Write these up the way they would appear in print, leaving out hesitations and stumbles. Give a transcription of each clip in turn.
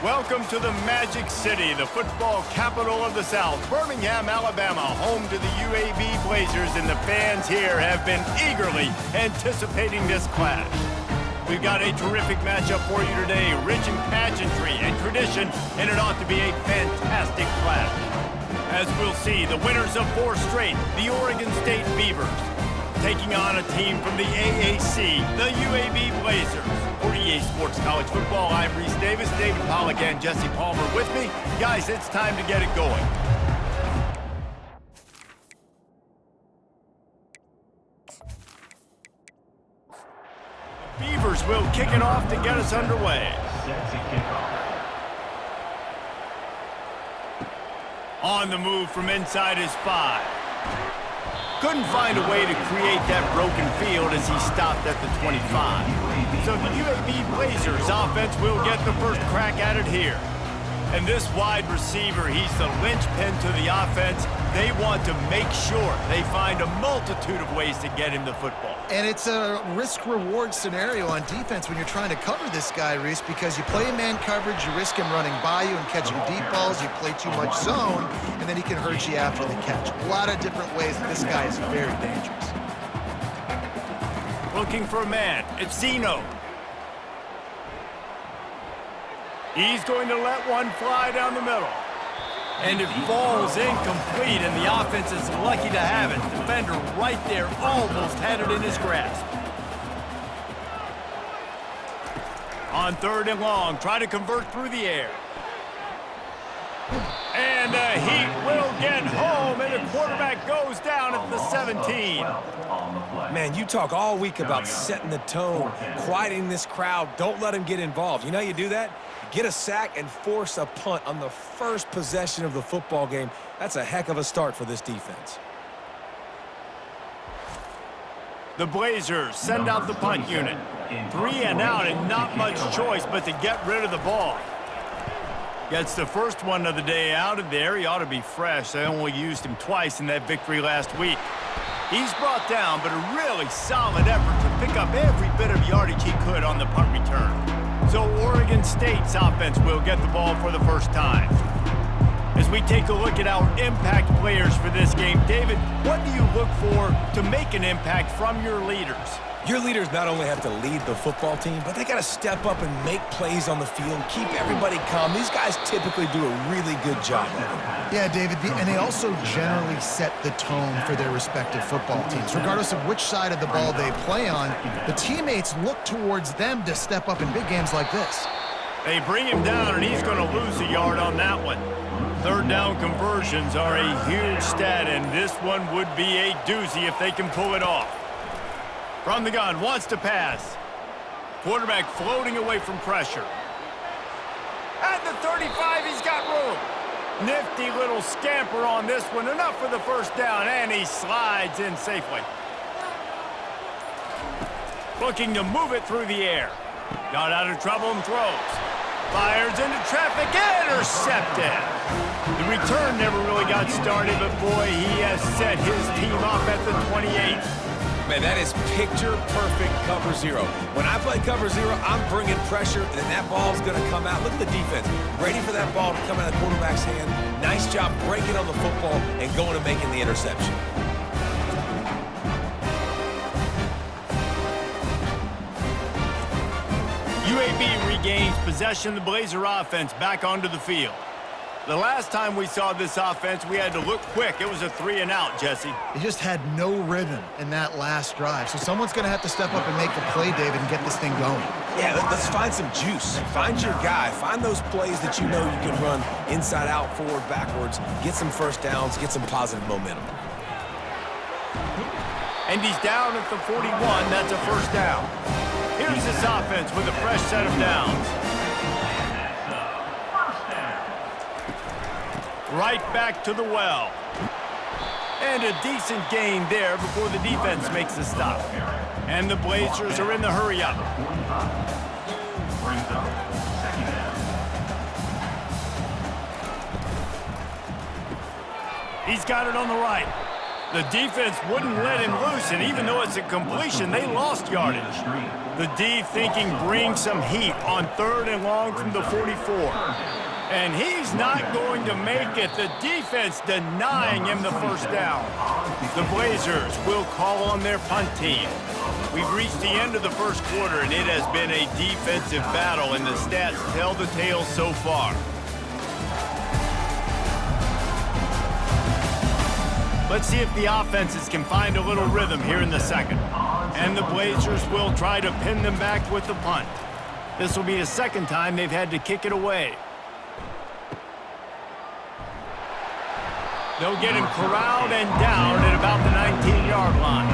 Welcome to the Magic City, the football capital of the South, Birmingham, Alabama, home to the UAB Blazers, and the fans here have been eagerly anticipating this clash. We've got a terrific matchup for you today, rich in pageantry and tradition, and it ought to be a fantastic clash. As we'll see, the winners of 4 straight, the Oregon State Beavers, taking on a team from the AAC, the UAB Blazers. For EA Sports College Football, I'm Reese Davis, David Pollack, and Jesse Palmer with me. Guys, it's time to get it going. The Beavers will kick it off to get us underway. On the move from inside his 5. Couldn't find a way to create that broken field as he stopped at the 25. So the UAB Blazers offense will get the first crack at it here. And this wide receiver, he's the linchpin to the offense. They want to make sure they find a multitude of ways to get him the football. And it's a risk-reward scenario on defense when you're trying to cover this guy, Reese, because you play man coverage, you risk him running by you and catching deep balls, you play too much zone, and then he can hurt you after the catch. A lot of different ways that this guy is very dangerous. Looking for a man, it's Zeno. He's going to let one fly down the middle. And it falls incomplete, and the offense is lucky to have it. Defender right there almost had it in his grasp. On 3rd and long, try to convert through the air. And the Heat will get home, and the quarterback goes down at the 17. Man, you talk all week about setting the tone, quieting this crowd. Don't let them get involved. You know how you do that? Get a sack and force a punt on the first possession of the football game. That's a heck of a start for this defense. The Blazers send out the punt unit. 3 and out, and not much choice but to get rid of the ball. Gets the first one of the day out of there. He ought to be fresh. They only used him twice in that victory last week. He's brought down, but a really solid effort to pick up every bit of yardage he could on the punt return. So Oregon State's offense will get the ball for the first time. As we take a look at our impact players for this game, David, what do you look for to make an impact from your leaders? Your leaders not only have to lead the football team, but they got to step up and make plays on the field, keep everybody calm. These guys typically do a really good job of it. Yeah, David, and they also generally set the tone for their respective football teams. Regardless of which side of the ball they play on, the teammates look towards them to step up in big games like this. They bring him down, and he's going to lose a yard on that one. 3rd down conversions are a huge stat, and this one would be a doozy if they can pull it off. From the gun, wants to pass. Quarterback floating away from pressure. At the 35, he's got room. Nifty little scamper on this one. Enough for the first down, and he slides in safely. Looking to move it through the air. Got out of trouble and throws. Fires into traffic, intercepted. The return never really got started, but boy, he has set his team up at the 28. Man, that is picture-perfect cover 0. When I play cover 0, I'm bringing pressure, and then that ball's going to come out. Look at the defense. Ready for that ball to come out of the quarterback's hand. Nice job breaking on the football and going and making the interception. UAB regains possession of the Blazer offense back onto the field. The last time we saw this offense, we had to look quick. It was a 3 and out, Jesse. They just had no rhythm in that last drive. So someone's going to have to step up and make a play, David, and get this thing going. Yeah, let's find some juice. Find your guy. Find those plays that you know you can run inside out, forward, backwards. Get some first downs. Get some positive momentum. And he's down at the 41. That's a first down. Here's this offense with a fresh set of downs. Right back to the well. And a decent gain there before the defense makes a stop. And the Blazers are in the hurry-up. He's got it on the right. The defense wouldn't let him loose, and even though it's a completion, they lost yardage. The D thinking bring some heat on 3rd and long from the 44. And he's not going to make it. The defense denying him the first down. The Blazers will call on their punt team. We've reached the end of the first quarter, and it has been a defensive battle, and the stats tell the tale so far. Let's see if the offenses can find a little rhythm here in the second. And the Blazers will try to pin them back with the punt. This will be the second time they've had to kick it away. They'll get him corralled and down at about the 19-yard line.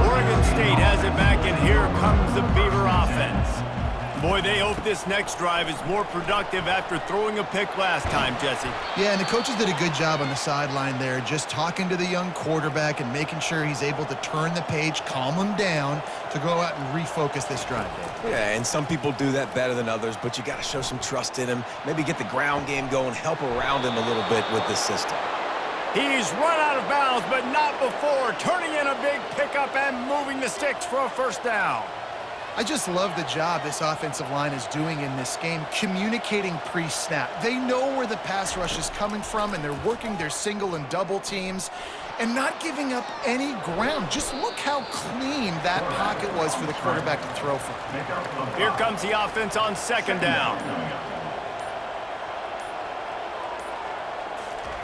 Oregon State has it back, and here comes the Beaver offense. Boy, they hope this next drive is more productive after throwing a pick last time, Jesse. Yeah, and the coaches did a good job on the sideline there, just talking to the young quarterback and making sure he's able to turn the page, calm him down to go out and refocus this drive, Dave. Yeah, and some people do that better than others, but you got to show some trust in him, maybe get the ground game going, help around him a little bit with this system. He's run out of bounds, but not before, turning in a big pickup and moving the sticks for a first down. I just love the job this offensive line is doing in this game, communicating pre-snap. They know where the pass rush is coming from, and they're working their single and double teams and not giving up any ground. Just look how clean that pocket was for the quarterback to throw from. Here comes the offense on 2nd down.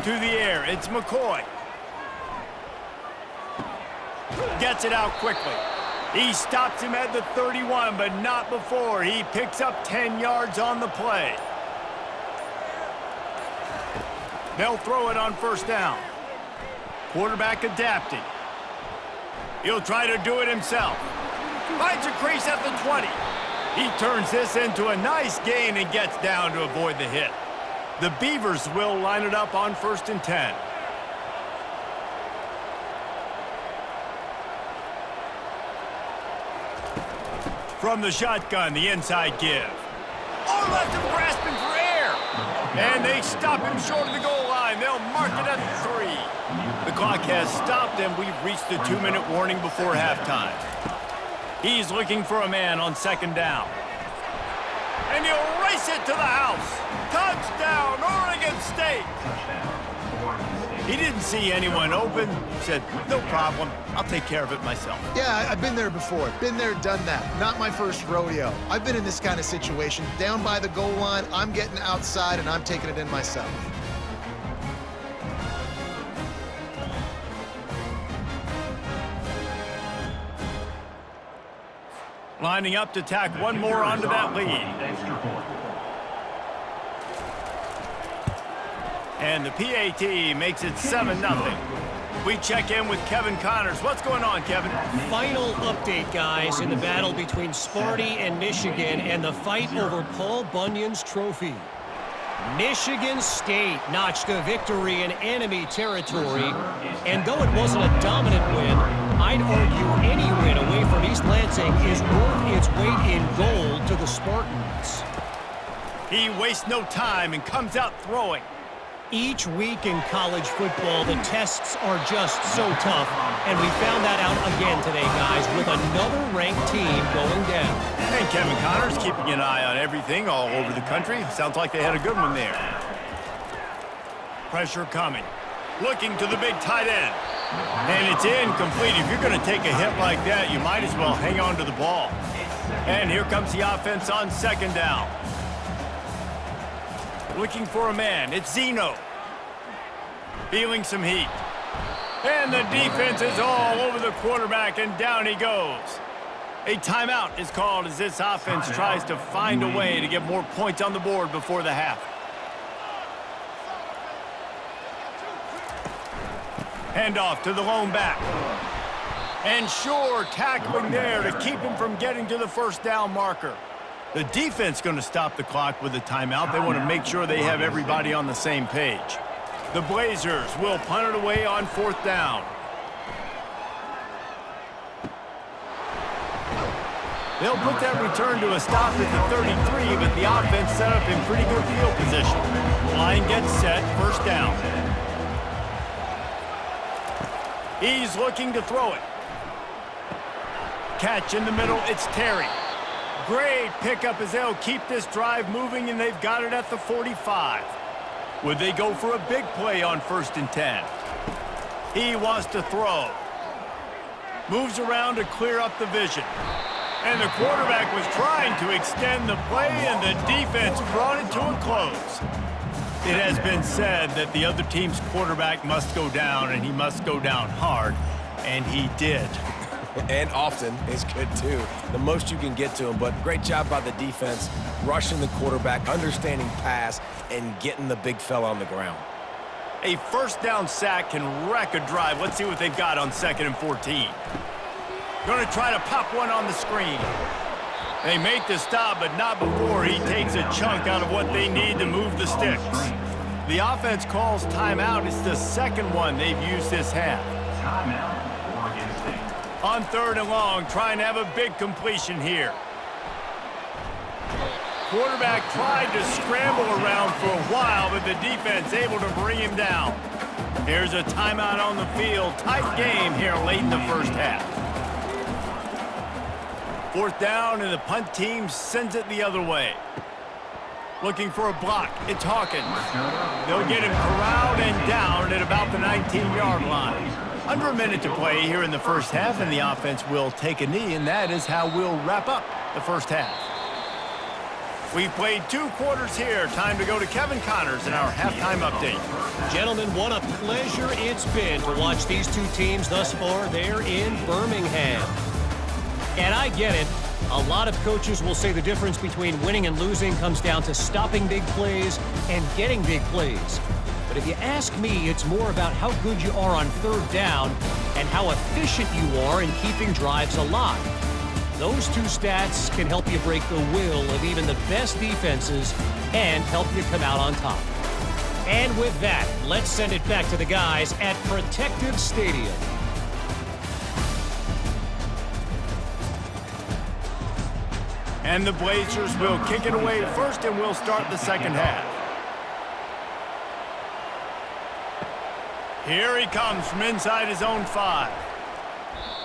To the air, it's McCoy. Gets it out quickly. He stops him at the 31, but not before. He picks up 10 yards on the play. They'll throw it on 1st down. Quarterback adapting. He'll try to do it himself. Finds a crease at the 20. He turns this into a nice gain and gets down to avoid the hit. The Beavers will line it up on 1st and 10. From the shotgun, the inside give. Oh, left him grasping for air. And they stop him short of the goal line. They'll mark it at the 3. The clock has stopped, and we've reached the 2-minute warning before halftime. He's looking for a man on 2nd down. And he'll race it to the house. Touchdown, Oregon State. He didn't see anyone open. Said, no problem. I'll take care of it myself. Yeah, I've been there before. Been there, done that. Not my first rodeo. I've been in this kind of situation. Down by the goal line, I'm getting outside, and I'm taking it in myself. Lining up to tack one more onto that lead. And the PAT makes it 7-0. We check in with Kevin Connors. What's going on, Kevin? Final update, guys, in the battle between Sparty and Michigan and the fight over Paul Bunyan's trophy. Michigan State notched a victory in enemy territory, and though it wasn't a dominant win, I'd argue any win away from East Lansing is worth its weight in gold to the Spartans. He wastes no time and comes out throwing. Each week in college football, the tests are just so tough, and we found that out again today, guys, with another ranked team going down. And Kevin Connors keeping an eye on everything all over the country. Sounds like they had a good one there. Pressure coming. Looking to the big tight end. And it's incomplete. If you're going to take a hit like that, you might as well hang on to the ball. And here comes the offense on 2nd down. Looking for a man. It's Zeno. Feeling some heat. And the defense is all over the quarterback, and down he goes. A timeout is called as this offense tries to find a way to get more points on the board before the half. Handoff to the lone back. And sure, tackling there to keep him from getting to the 1st down marker. The defense going to stop the clock with a timeout. They want to make sure they have everybody on the same page. The Blazers will punt it away on 4th down. They'll put that return to a stop at the 33, but the offense set up in pretty good field position. Line gets set, 1st down. He's looking to throw it. Catch in the middle, it's Terry. Great pickup as they'll keep this drive moving, and they've got it at the 45. Would they go for a big play on 1st and 10? He wants to throw. Moves around to clear up the vision. And the quarterback was trying to extend the play, and the defense brought it to a close. It has been said that the other team's quarterback must go down, and he must go down hard, and he did. And often is good, too. The most you can get to him, but great job by the defense, rushing the quarterback, understanding pass, and getting the big fella on the ground. A 1st down sack can wreck a drive. Let's see what they've got on 2nd and 14. Going to try to pop one on the screen. They make the stop, but not before he takes a chunk out of what they need to move the sticks. The offense calls timeout. It's the 2nd one they've used this half. On 3rd and long, trying to have a big completion here. Quarterback tried to scramble around for a while, but the defense able to bring him down. Here's a timeout on the field. Tight game here late in the 1st half. 4th down, and the punt team sends it the other way. Looking for a block. It's Hawkins. They'll get him corralled and down at about the 19-yard line. Under a minute to play here in the 1st half, and the offense will take a knee, and that is how we'll wrap up the 1st half. We've played 2 quarters here. Time to go to Kevin Connors in our halftime update. Gentlemen, what a pleasure it's been to watch these 2 teams thus far there in Birmingham. And I get it. A lot of coaches will say the difference between winning and losing comes down to stopping big plays and getting big plays. But if you ask me, it's more about how good you are on 3rd down and how efficient you are in keeping drives alive. Those 2 stats can help you break the will of even the best defenses and help you come out on top. And with that, let's send it back to the guys at Protective Stadium. And the Blazers will kick it away first, and we'll start the 2nd half. Here he comes from inside his own 5.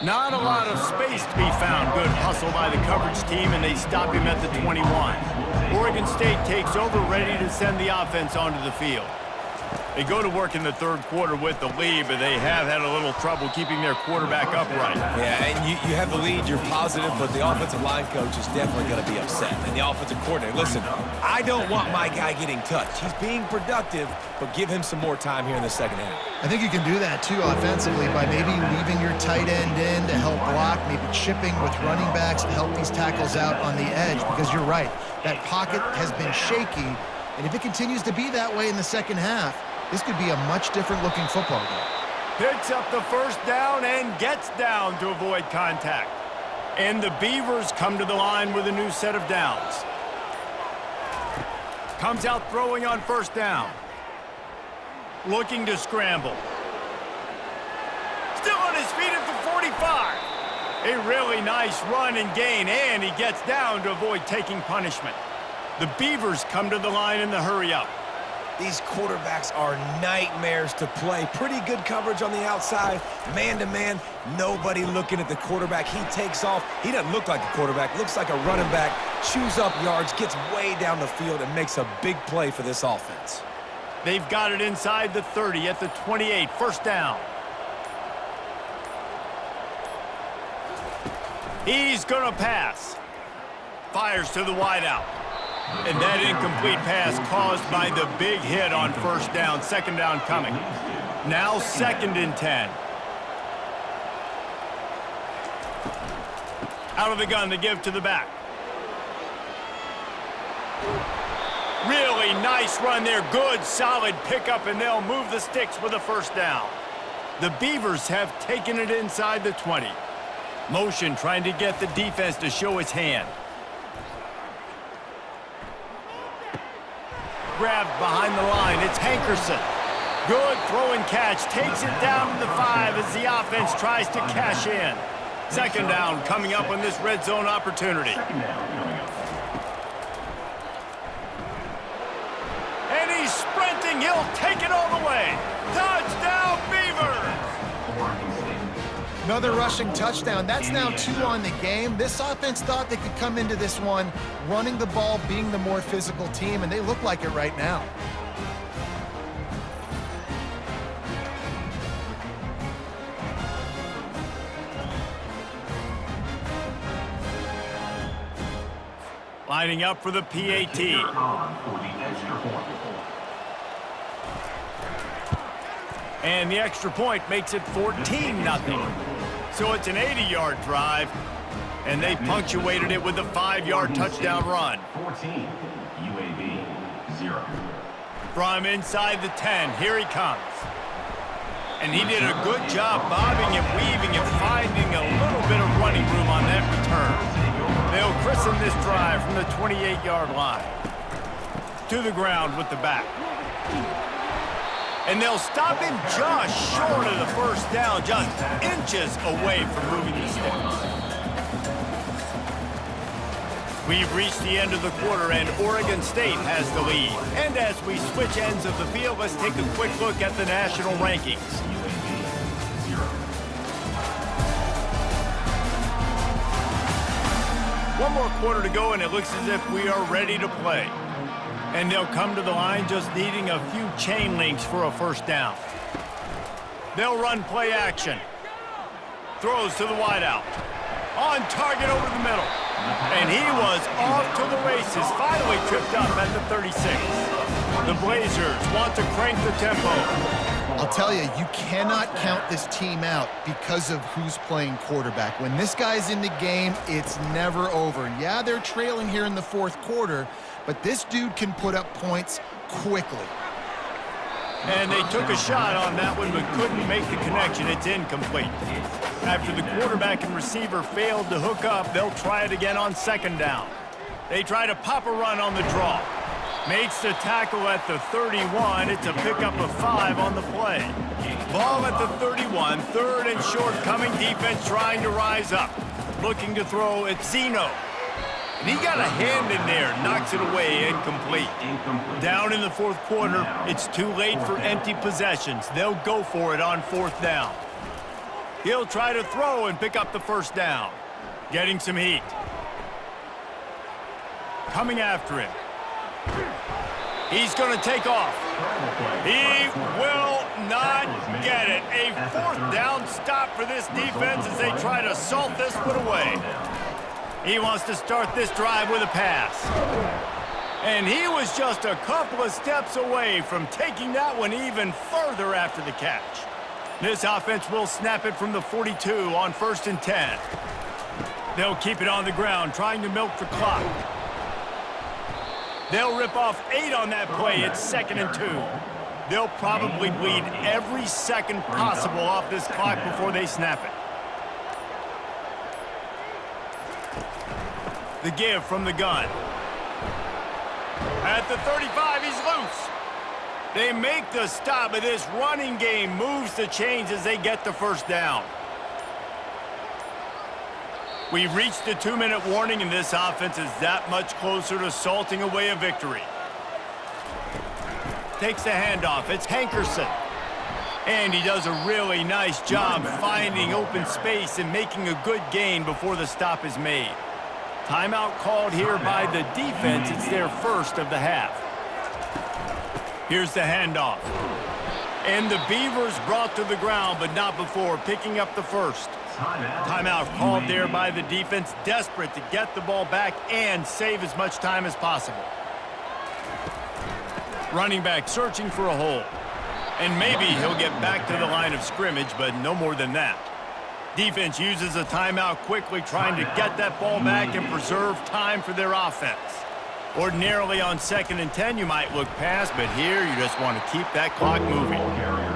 Not a lot of space to be found. Good hustle by the coverage team, and they stop him at the 21. Oregon State takes over, ready to send the offense onto the field. They go to work in the 3rd quarter with the lead, but they have had a little trouble keeping their quarterback upright. Yeah, and you have the lead, you're positive, but the offensive line coach is definitely going to be upset. And the offensive coordinator, listen, I don't want my guy getting touched. He's being productive, but give him some more time here in the 2nd half. I think you can do that, too, offensively, by maybe leaving your tight end in to help block, maybe chipping with running backs to help these tackles out on the edge, because you're right. That pocket has been shaky, and if it continues to be that way in the 2nd half, this could be a much different looking football game. Picks up the 1st down and gets down to avoid contact. And the Beavers come to the line with a new set of downs. Comes out throwing on 1st down. Looking to scramble. Still on his feet at the 45. A really nice run and gain, and he gets down to avoid taking punishment. The Beavers come to the line in the hurry-up. These quarterbacks are nightmares to play. Pretty good coverage on the outside. Man-to-man, nobody looking at the quarterback. He takes off. He doesn't look like a quarterback. Looks like a running back. Chews up yards, gets way down the field, and makes a big play for this offense. They've got it inside the 30 at the 28. 1st down. He's going to pass. Fires to the wideout. And that incomplete pass caused by the big hit on 1st down. 2nd down coming. Now 2nd and 10. Out of the gun to give to the back. Really nice run there. Good, solid pickup, and they'll move the sticks with a 1st down. The Beavers have taken it inside the 20. Motion trying to get the defense to show its hand. Grabbed behind the line. It's Hankerson. Good throw and catch. Takes it down to the 5 as the offense tries to cash in. 2nd down coming up on this red zone opportunity. And he's sprinting. He'll take it all the way. Touchdown, Beavers! Another rushing touchdown. That's now 2 on the game. This offense thought they could come into this one running the ball, being the more physical team, and they look like it right now. Lining up for the PAT. And the extra point makes it 14-0. So it's an 80-yard drive, and they punctuated it with a 5-yard touchdown run. 14, UAB 0. From inside the 10, here he comes. And he did a good job bobbing and weaving and finding a little bit of running room on that return. They'll christen this drive from the 28-yard line. To the ground with the back. And they'll stop him just short of the first down, just inches away from moving the sticks. We've reached the end of the quarter, and Oregon State has the lead. And as we switch ends of the field, let's take a quick look at the national rankings. One more quarter to go, and it looks as if we are ready to play. And they'll come to the line just needing a few chain links for a first down. They'll run play action. Throws to the wideout. On target over the middle. And he was off to the races. Finally tripped up at the 36. The Blazers want to crank the tempo. I'll tell you, you cannot count this team out because of who's playing quarterback. When this guy's in the game, it's never over. Yeah, they're trailing here in the fourth quarter, but this dude can put up points quickly. And they took a shot on that one, but couldn't make the connection. It's incomplete. After the quarterback and receiver failed to hook up, they'll try it again on second down. They try to pop a run on the draw. Makes the tackle at the 31. It's a pickup of 5 on the play. Ball at the 31. Third and short coming. Defense trying to rise up. Looking to throw at Zeno. And he got a hand in there. Knocks it away. Incomplete. Down in the fourth quarter. It's too late for empty possessions. They'll go for it on fourth down. He'll try to throw and pick up the first down. Getting some heat. Coming after him. He's going to take off. He will not get it. A fourth down stop for this defense as they try to salt this one away. He wants to start this drive with a pass. And he was just a couple of steps away from taking that one even further after the catch. This offense will snap it from the 42 on 1st and 10. They'll keep it on the ground, trying to milk the clock. They'll rip off 8 on that play. It's 2nd and 2. They'll probably bleed every second possible off this clock before they snap it. The give from the gun. At the 35, he's loose. They make the stop, but this running game moves the chains as they get the first down. We've reached the 2-minute warning, and this offense is that much closer to salting away a victory. Takes the handoff. It's Hankerson. And he does a really nice job finding open space and making a good gain before the stop is made. Timeout called here by the defense. It's their first of the half. Here's the handoff. And the Beavers brought to the ground, but not before picking up the first. Timeout called there by the defense, desperate to get the ball back and save as much time as possible. Running back searching for a hole. And maybe he'll get back to the line of scrimmage, but no more than that. Defense uses a timeout quickly, trying to get that ball back and preserve time for their offense. Ordinarily on 2nd and 10, you might look past, but here you just want to keep that clock moving.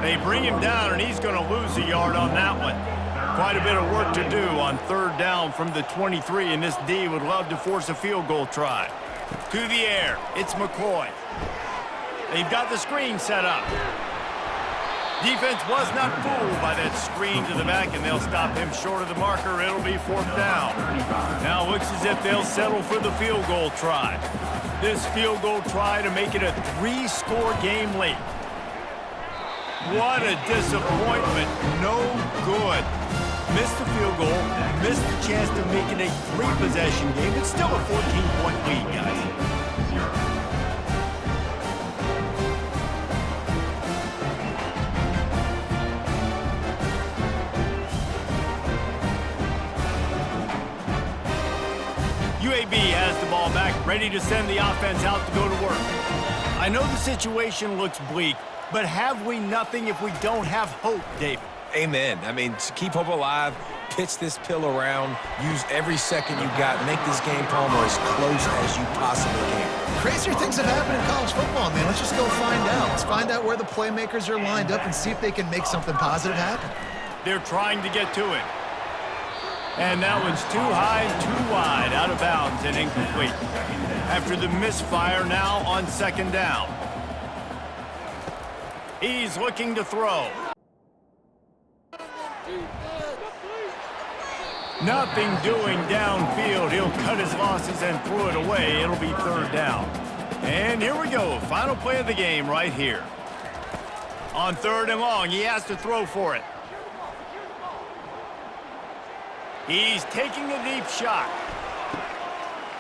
They bring him down, and he's going to lose a yard on that one. Quite a bit of work to do on 3rd down from the 23, and this D would love to force a field goal try. To the air, it's McCoy. They've got the screen set up. Defense was not fooled by that screen to the back, and they'll stop him short of the marker. It'll be 4th down. Now it looks as if they'll settle for the field goal try. This field goal try to make it a 3-score game late. What a disappointment. No good. Missed the field goal, missed the chance to make it a 3-possession game. It's still a 14-point lead, guys. 0. UAB has the ball back, ready to send the offense out to go to work. I know the situation looks bleak, but have we nothing if we don't have hope, David? Amen. I mean, to keep hope alive, pitch this pill around, use every second you got, make this game, Palmer, as close as you possibly can. Crazier things have happened in college football, man. Let's just go find out. Let's find out where the playmakers are lined up and see if they can make something positive happen. They're trying to get to it. And that one's too high, too wide, out of bounds and incomplete. After the misfire, now on 2nd down. He's looking to throw. Nothing doing downfield. He'll cut his losses and throw it away. It'll be 3rd down. And here we go. Final play of the game right here. On 3rd and long, he has to throw for it. He's taking a deep shot.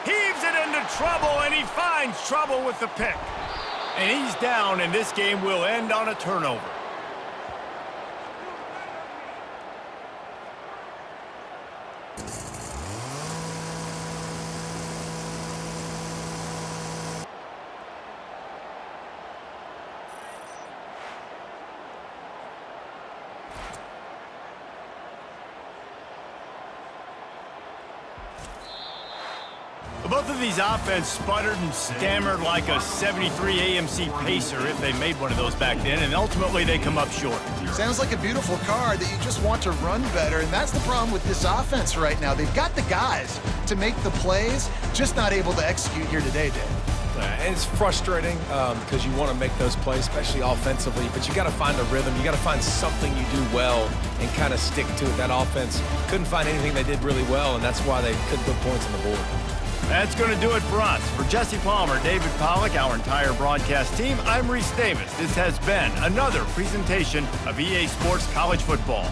Heaves it into trouble, and he finds trouble with the pick. And he's down, and this game will end on a turnover. Both of these offenses sputtered and stammered like a 73 AMC Pacer, if they made one of those back then, and ultimately they come up short. Sounds like a beautiful car that you just want to run better, and that's the problem with this offense right now. They've got the guys to make the plays, just not able to execute here today, Dave. And it's frustrating because you want to make those plays, especially offensively, but you got to find a rhythm. You got to find something you do well and kind of stick to it. That offense couldn't find anything they did really well, and that's why they couldn't put points on the board. That's going to do it for us. For Jesse Palmer, David Pollack, our entire broadcast team, I'm Reese Davis. This has been another presentation of EA Sports College Football.